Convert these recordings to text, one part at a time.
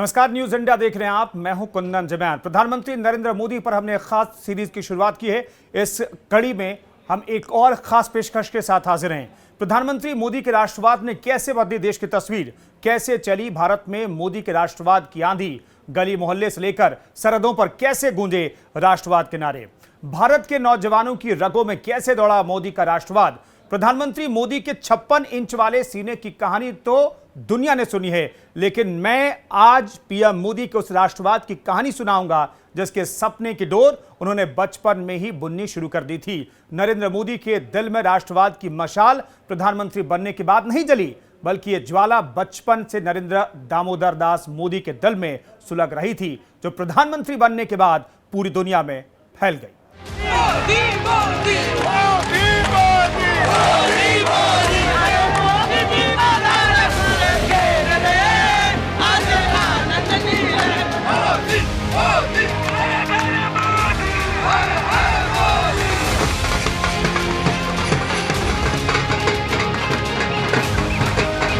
नमस्कार, news India देख रहे हैं आप। मैं हूं कुंदन जमैन। प्रधानमंत्री नरेंद्र मोदी पर हमने खास सीरीज की शुरुआत की है। इस कड़ी में हम एक और खास पेशकश के साथ हाजिर हैं। प्रधानमंत्री मोदी के राष्ट्रवाद ने कैसे बदली देश की तस्वीर, कैसे चली भारत में मोदी के राष्ट्रवाद की आंधी, गली मोहल्ले से लेकर सरहदों पर कैसे गूंजे राष्ट्रवाद के नारे, भारत के नौजवानों की रगों में कैसे दौड़ा मोदी का राष्ट्रवाद। प्रधानमंत्री मोदी के 56 इंच वाले सीने की कहानी तो दुनिया ने सुनी है, लेकिन मैं आज पीएम मोदी के उस राष्ट्रवाद की कहानी सुनाऊंगा जिसके सपने की डोर उन्होंने बचपन में ही बुननी शुरू कर दी थी। नरेंद्र मोदी के दिल में राष्ट्रवाद की मशाल प्रधानमंत्री बनने के बाद नहीं जली, बल्कि ये ज्वाला बचपन से नरेंद्र दामोदर दास मोदी के दिल में सुलग रही थी, जो प्रधानमंत्री बनने के बाद पूरी दुनिया में फैल गई।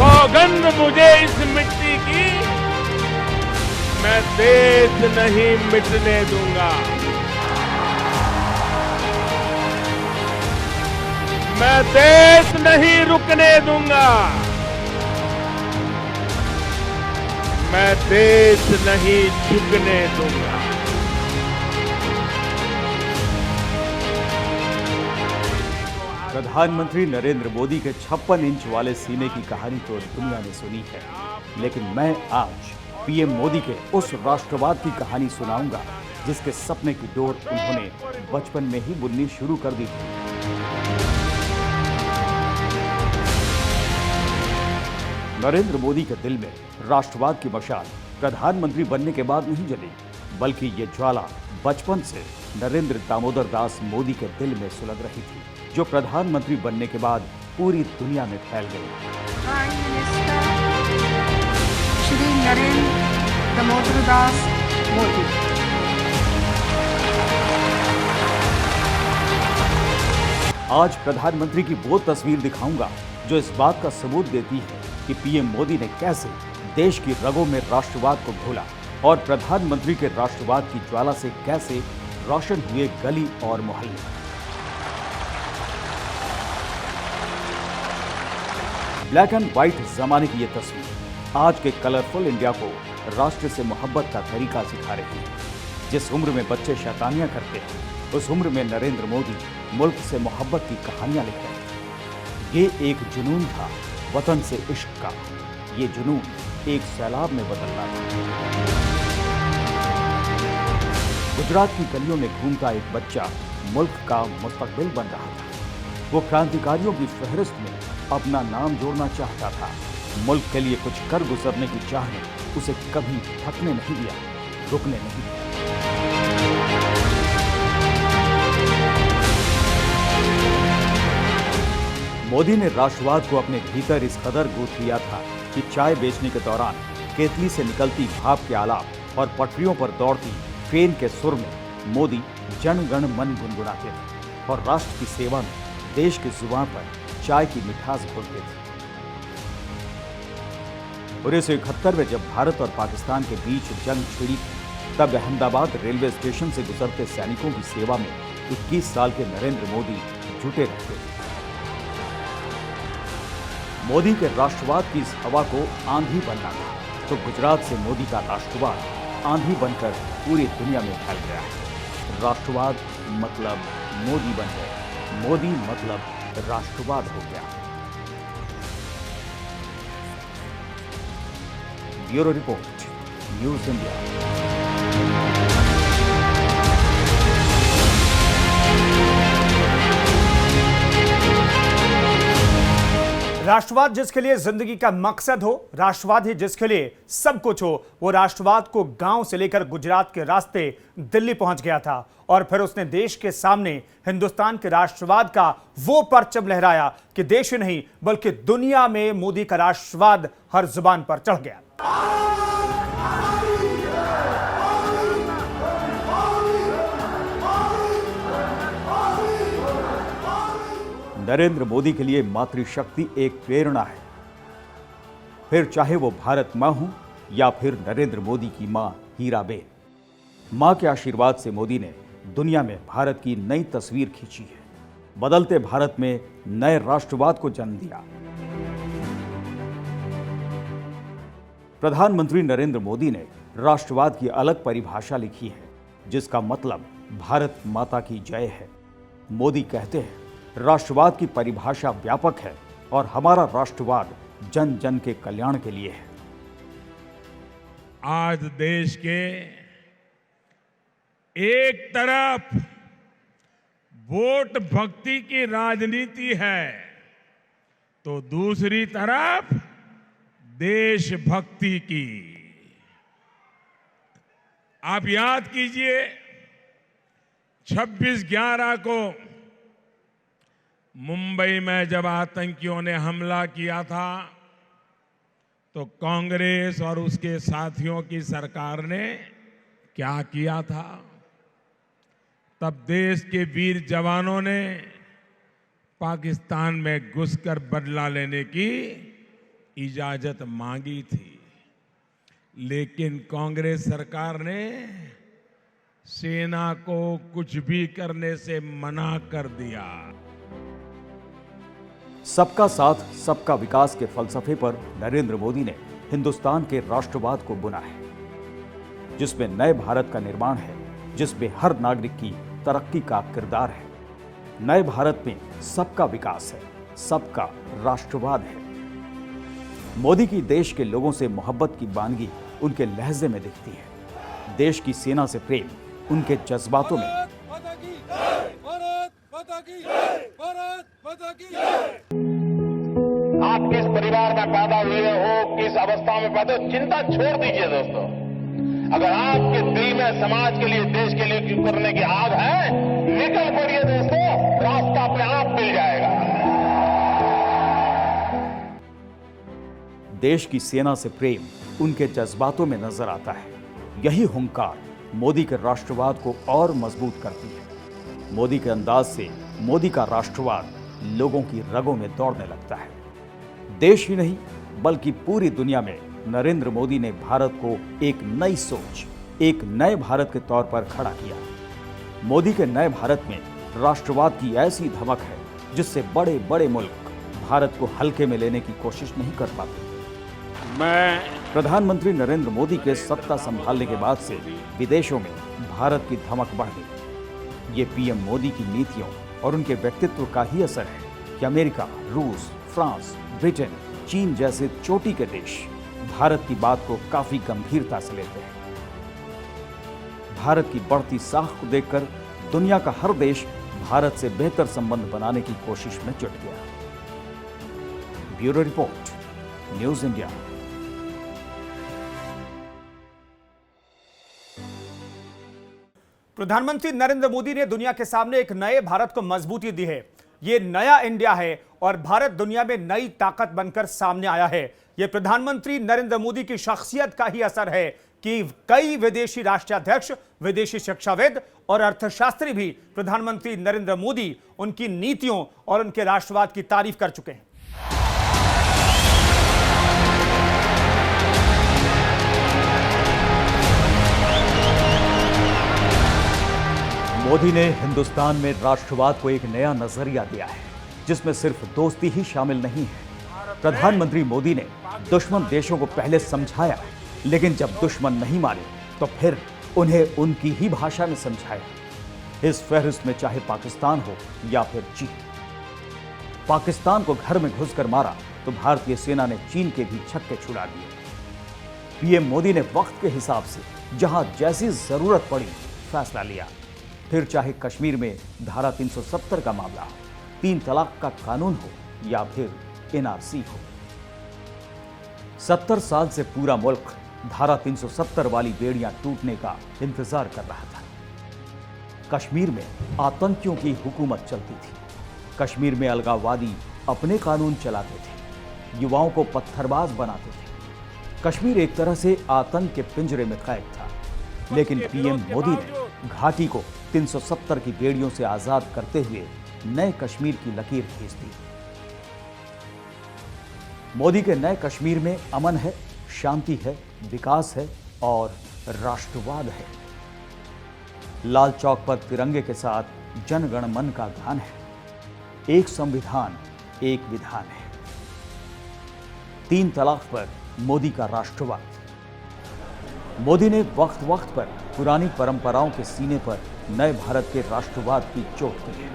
सौगंध मुझे इस मिट्टी की, मैं देश नहीं मिटने दूंगा। मैं देश नहीं रुकने दूंगा। मैं देश नहीं झुकने दूंगा। प्रधानमंत्री नरेंद्र मोदी के 56 इंच वाले सीने की कहानी तो दुनिया ने सुनी है, लेकिन मैं आज पीएम मोदी के उस राष्ट्रवाद की कहानी सुनाऊंगा जिसके सपने की डोर उन्होंने बचपन में ही बुननी शुरू कर दी थी। नरेंद्र मोदी के दिल में राष्ट्रवाद की मशाल प्रधानमंत्री बनने के बाद नहीं जली, बल्कि ये ज्वाला बचपन से नरेंद्र दामोदर दास मोदी के दिल में सुलग रही थी, जो प्रधानमंत्री बनने के बाद पूरी दुनिया में फैल गई। Prime minister Shri Narendra Damodar Das Modi. आज प्रधानमंत्री की वो तस्वीर दिखाऊंगा जो इस बात का सबूत देती है कि पीएम मोदी ने कैसे देश की रगों में राष्ट्रवाद को घोला और प्रधानमंत्री के राष्ट्रवाद की ज्वाला से कैसे रोशन हुए गली और मोहल्ले। ब्लैक एंड व्हाइट जमाने की ये तस्वीर आज के कलरफुल इंडिया को राष्ट्र से मोहब्बत का तरीका सिखा रही है। जिस उम्र में बच्चे शैतानियां करते हैं, उस उम्र में नरेंद्र मोदी मुल्क से मोहब्बत की कहानियां लिख रहे थे। ये एक जुनून था वतन से इश्क का। ये जुनून एक सैलाब में बदल रहा था। गुजरात की गलियों में घूमता एक बच्चा मुल्क का मुस्तकबिल बन रहा था। वो क्रांतिकारियों की फहरिस्त में अपना नाम जोड़ना चाहता था। मुल्क के लिए कुछ कर गुजरने की चाह ने उसे कभी थकने नहीं दिया, रुकने नहीं दिया। मोदी ने राष्ट्रवाद को अपने भीतर इस कदर गूंथ लिया था कि चाय बेचने के दौरान केतली से निकलती भाप के आलाप और पटरियों पर दौड़ती ट्रेन के सुर में मोदी जन गण मन गुनगुनाते थे और राष्ट्र की सेवा में देश की जुबान पर चाय की मिठास घोलते थे। 1971 में जब भारत और पाकिस्तान के बीच जंग छिड़ी थी, तब अहमदाबाद रेलवे स्टेशन से गुजरते सैनिकों की सेवा में 21 साल के नरेंद्र मोदी जुटे रहते थे। मोदी के राष्ट्रवाद की इस हवा को आंधी बनना था, तो गुजरात से मोदी का राष्ट्रवाद आंधी बनकर पूरी दुनिया में फैल गया है। राष्ट्रवाद मतलब मोदी बन गए, मोदी मतलब राष्ट्रवाद हो गया। Bureau report, news India. राष्ट्रवाद जिसके लिए जिंदगी का मकसद हो, राष्ट्रवाद ही जिसके लिए सब कुछ हो, वो राष्ट्रवाद को गांव से लेकर गुजरात के रास्ते दिल्ली पहुंच गया था और फिर उसने देश के सामने हिंदुस्तान के राष्ट्रवाद का वो परचम लहराया कि देश ही नहीं बल्कि दुनिया में मोदी का राष्ट्रवाद हर जुबान पर चढ़ गया। नरेंद्र मोदी के लिए मातृशक्ति एक प्रेरणा है। फिर चाहे वो भारत मां हो या फिर नरेंद्र मोदी की मां हीराबेन। मां के आशीर्वाद से मोदी ने दुनिया में भारत की नई तस्वीर खींची है, बदलते भारत में नए राष्ट्रवाद को जन्म दिया। प्रधानमंत्री नरेंद्र मोदी ने राष्ट्रवाद की अलग परिभाषा लिखी है, जिसका मतलब भारत माता की जय है। मोदी कहते हैं, राष्ट्रवाद की परिभाषा व्यापक है और हमारा राष्ट्रवाद जन जन के कल्याण के लिए है। आज देश के एक तरफ वोट भक्ति की राजनीति है, तो दूसरी तरफ देशभक्ति की। आप याद कीजिए 26/11 को मुंबई में जब आतंकियों ने हमला किया था, तो कांग्रेस और उसके साथियों की सरकार ने क्या किया था? तब देश के वीर जवानों ने पाकिस्तान में घुसकर बदला लेने की इजाजत मांगी थी, लेकिन कांग्रेस सरकार ने सेना को कुछ भी करने से मना कर दिया। सबका साथ सबका विकास के फलसफे पर नरेंद्र मोदी ने हिंदुस्तान के राष्ट्रवाद को बुना है, जिसमें नए भारत का निर्माण है, जिसमें हर नागरिक की तरक्की का किरदार है। नए भारत में सबका विकास है, सबका राष्ट्रवाद है। मोदी की देश के लोगों से मोहब्बत की बानगी उनके लहजे में दिखती है। देश की सेना से प्रेम उनके जज्बातों में। आप किस परिवार में पैदा हुए हो, किस अवस्था में पैदा हो, चिंता छोड़ दीजिए दोस्तों। अगर आपके दिल में समाज के लिए, देश के लिए कुछ करने की आग है, निकल पड़िए दोस्तों, रास्ता अपने आप मिल जाएगा। देश की सेना से प्रेम उनके जज्बातों में नजर आता है। यही हुंकार मोदी के राष्ट्रवाद को और मजबूत करती है। मोदी के अंदाज से मोदी का राष्ट्रवाद लोगों की रगों में दौड़ने लगता है। देश ही नहीं बल्कि पूरी दुनिया में नरेंद्र मोदी ने भारत को एक नई सोच, एक नए भारत के तौर पर खड़ा किया। मोदी के नए भारत में राष्ट्रवाद की ऐसी धमक है जिससे बड़े बड़े मुल्क भारत को हल्के में लेने की कोशिश नहीं कर पाते। प्रधानमंत्री नरेंद्र मोदी के सत्ता संभालने के बाद से विदेशों में भारत की धमक बढ़ गई। ये पीएम मोदी की नीतियों और उनके व्यक्तित्व का ही असर है कि अमेरिका, रूस, फ्रांस, ब्रिटेन, चीन जैसे चोटी के देश भारत की बात को काफी गंभीरता से लेते हैं। भारत की बढ़ती साख को देखकर दुनिया का हर देश भारत से बेहतर संबंध बनाने की कोशिश में जुट गया। Bureau report, news India. प्रधानमंत्री नरेंद्र मोदी ने दुनिया के सामने एक नए भारत को मजबूती दी है। ये नया इंडिया है और भारत दुनिया में नई ताकत बनकर सामने आया है। ये प्रधानमंत्री नरेंद्र मोदी की शख्सियत का ही असर है कि कई विदेशी राष्ट्राध्यक्ष, विदेशी शिक्षाविद और अर्थशास्त्री भी प्रधानमंत्री नरेंद्र मोदी, उनकी नीतियों और उनके राष्ट्रवाद की तारीफ कर चुके हैं। मोदी ने हिंदुस्तान में राष्ट्रवाद को एक नया नजरिया दिया है, जिसमें सिर्फ दोस्ती ही शामिल नहीं है। प्रधानमंत्री मोदी ने दुश्मन देशों को पहले समझाया, लेकिन जब दुश्मन नहीं माने तो फिर उन्हें उनकी ही भाषा में समझाया। इस फहरिस्त में चाहे पाकिस्तान हो या फिर चीन। पाकिस्तान को घर में घुसकर मारा तो भारतीय सेना ने चीन के भी छक्के छुड़ा दिए। पीएम मोदी ने वक्त के हिसाब से जहां जैसी जरूरत पड़ी फैसला लिया। फिर चाहे कश्मीर में धारा 370 का मामला हो, 3 तलाक का कानून हो या फिर एनआरसी हो। 70 साल से पूरा मुल्क धारा 370 वाली बेड़ियां टूटने का इंतजार कर रहा था। कश्मीर में आतंकियों की हुकूमत चलती थी। कश्मीर में अलगाववादी अपने कानून चलाते थे, युवाओं को पत्थरबाज बनाते थे। कश्मीर एक तरह से आतंक के पिंजरे में कैद था, लेकिन पीएम मोदी ने घाटी को 370 की बेड़ियों से आजाद करते हुए नए कश्मीर की लकीर खींच दी। मोदी के नए कश्मीर में अमन है, शांति है, विकास है और राष्ट्रवाद है। लाल चौक पर तिरंगे के साथ जन गण मन का गान है। एक संविधान, एक विधान है। 3 तलाक पर मोदी का राष्ट्रवाद। मोदी ने वक्त वक्त पर पुरानी परंपराओं के सीने पर नए भारत के राष्ट्रवाद की चोट दी है।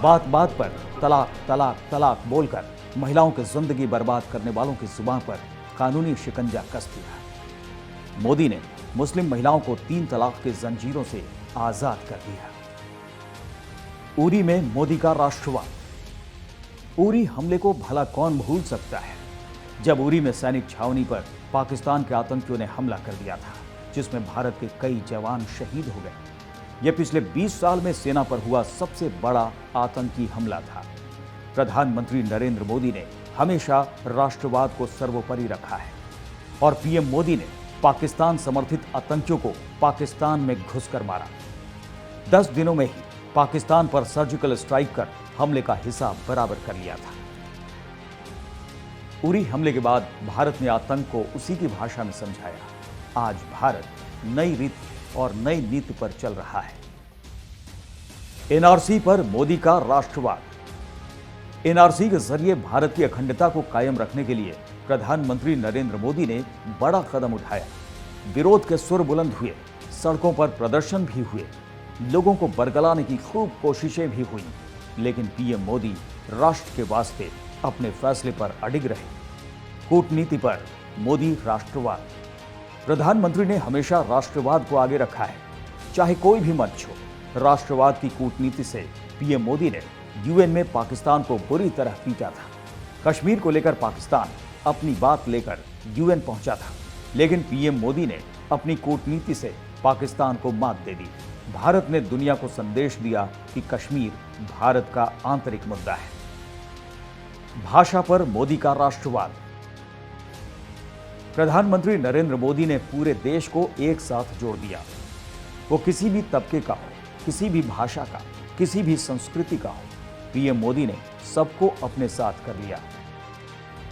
बात बात पर तलाक तलाक तलाक बोलकर महिलाओं की जिंदगी बर्बाद करने वालों की जुबान पर कानूनी शिकंजा कस दिया। मोदी ने मुस्लिम महिलाओं को 3 तलाक के जंजीरों से आजाद कर दिया। उरी में मोदी का राष्ट्रवाद। उरी हमले को भला कौन भूल सकता है, जब उरी में सैनिक छावनी पर पाकिस्तान के आतंकियों ने हमला कर दिया था, जिसमें भारत के कई जवान शहीद हो गए। यह पिछले 20 साल में सेना पर हुआ सबसे बड़ा आतंकी हमला था। प्रधानमंत्री नरेंद्र मोदी ने हमेशा राष्ट्रवाद को सर्वोपरि रखा है और पीएम मोदी ने पाकिस्तान समर्थित आतंकियों को पाकिस्तान में घुसकर मारा। 10 दिनों में ही पाकिस्तान पर सर्जिकल स्ट्राइक कर हमले का हिसाब बराबर कर लिया था। उरी हमले के बाद भारत ने आतंक को उसी की भाषा में समझाया। आज भारत नई रीति और नई नीति पर चल रहा है। एनआरसी पर मोदी का राष्ट्रवाद। एनआरसी के जरिए भारत की अखंडता को कायम रखने के लिए प्रधानमंत्री नरेंद्र मोदी ने बड़ा कदम उठाया। विरोध के सुर बुलंद हुए, सड़कों पर प्रदर्शन भी हुए, लोगों को बरगलाने की खूब कोशिशें भी हुई, लेकिन पीएम मोदी राष्ट्र के वास्ते अपने फैसले पर अडिग रहे। कूटनीति पर मोदी राष्ट्रवाद। प्रधानमंत्री ने हमेशा राष्ट्रवाद को आगे रखा है, चाहे कोई भी मंच हो। राष्ट्रवाद की कूटनीति से पीएम मोदी ने यूएन में पाकिस्तान को बुरी तरह पीटा था। कश्मीर को लेकर पाकिस्तान अपनी बात लेकर यूएन पहुंचा था, लेकिन पीएम मोदी ने अपनी कूटनीति से पाकिस्तान को मात दे दी। भारत ने दुनिया को संदेश दिया कि कश्मीर भारत का आंतरिक मुद्दा है। भाषा पर मोदी का राष्ट्रवाद। प्रधानमंत्री नरेंद्र मोदी ने पूरे देश को एक साथ जोड़ दिया। वो किसी भी तबके का हो, किसी भी भाषा का, किसी भी संस्कृति का हो, पीएम मोदी ने सबको अपने साथ कर लिया।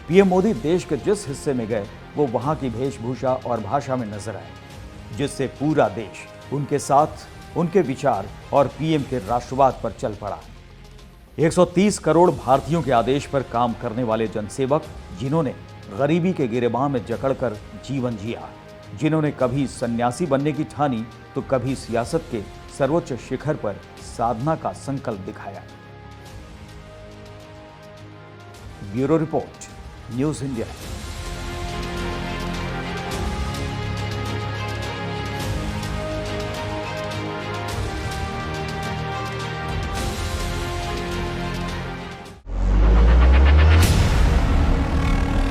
पीएम मोदी देश के जिस हिस्से में गए वो वहां की वेशभूषा और भाषा में नजर आए, जिससे पूरा देश उनके साथ, उनके विचार और पीएम के राष्ट्रवाद पर चल पड़ा। 130 करोड़ भारतीयों के आदेश पर काम करने वाले जनसेवक, जिन्होंने गरीबी के गिरेबान में जकड़कर जीवन जिया, जिन्होंने कभी सन्यासी बनने की ठानी तो कभी सियासत के सर्वोच्च शिखर पर साधना का संकल्प दिखाया। Bureau report, news India.